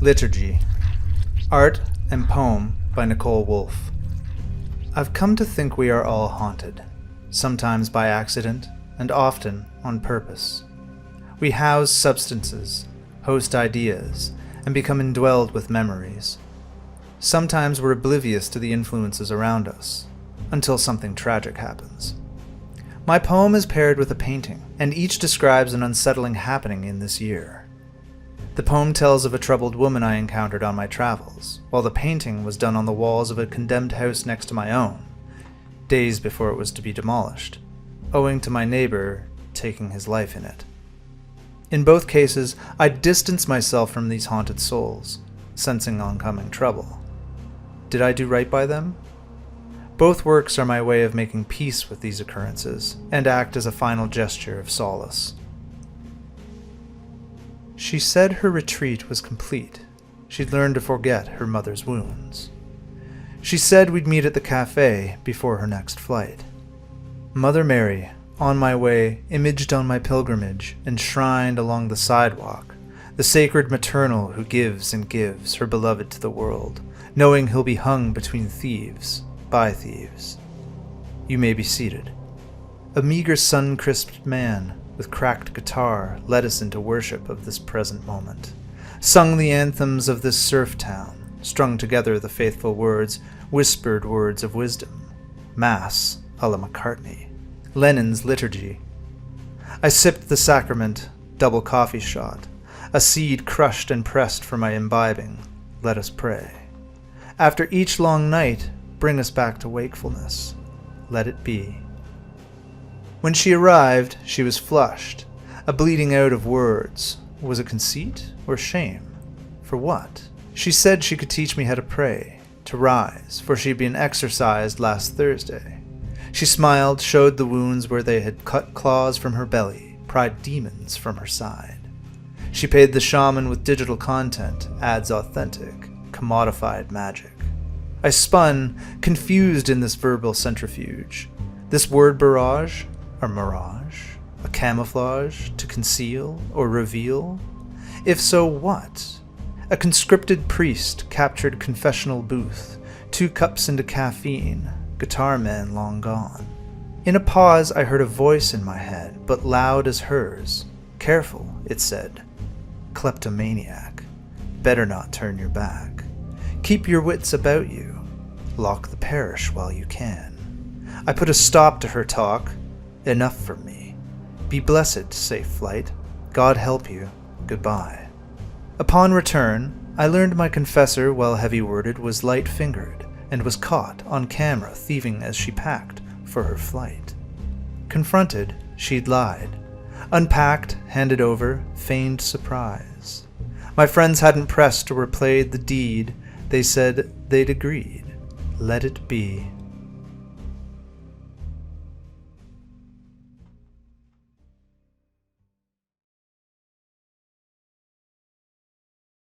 Liturgy. Art and Poem by Nicole. I've come to think we are all haunted, sometimes by accident and often on purpose. We house substances, host ideas, and become indwelled with memories. Sometimes we're oblivious to the influences around us, until something tragic happens. My poem is paired with a painting, and each describes an unsettling happening in this year. The poem tells of a troubled woman I encountered on my travels, while the painting was done on the walls of a condemned house next to my own, days before it was to be demolished, owing to my neighbor taking his life in it. In both cases, I distance myself from these haunted souls, sensing oncoming trouble. Did I do right by them? Both works are my way of making peace with these occurrences, and act as a final gesture of solace. She said her retreat was complete. She'd learned to forget her mother's wounds. She said we'd meet at the cafe before her next flight. Mother Mary, on my way, imaged on my pilgrimage, enshrined along the sidewalk, the sacred maternal who gives and gives her beloved to the world, knowing he'll be hung between thieves, by thieves. You may be seated. A meager sun-crisped man with cracked guitar led us into worship of this present moment, sung the anthems of this surf town, strung together the faithful words, whispered words of wisdom, Mass a la McCartney, Lennon's Liturgy. I sipped the sacrament, double coffee shot, a seed crushed and pressed for my imbibing. Let us pray. After each long night, bring us back to wakefulness. Let it be. When she arrived, she was flushed, a bleeding out of words. Was it conceit or shame? For what? She said she could teach me how to pray, to rise, for she'd been exorcised last Thursday. She smiled, showed the wounds where they had cut claws from her belly, pried demons from her side. She paid the shaman with digital content, adds authentic, commodified magic. I spun, confused in this verbal centrifuge. This word barrage? A mirage? A camouflage to conceal or reveal? If so, what? A conscripted priest captured confessional booth, 2 cups into caffeine, guitar man long gone. In a pause I heard a voice in my head, but loud as hers. Careful, it said. Kleptomaniac. Better not turn your back. Keep your wits about you. Lock the parish while you can. I put a stop to her talk. Enough for me. Be blessed, safe flight. God help you. Goodbye. Upon return, I learned my confessor, while heavy-worded, was light-fingered, and was caught on camera thieving as she packed for her flight. Confronted, she'd lied. Unpacked, handed over, feigned surprise. My friends hadn't pressed or replayed the deed. They said they'd agreed. Let it be.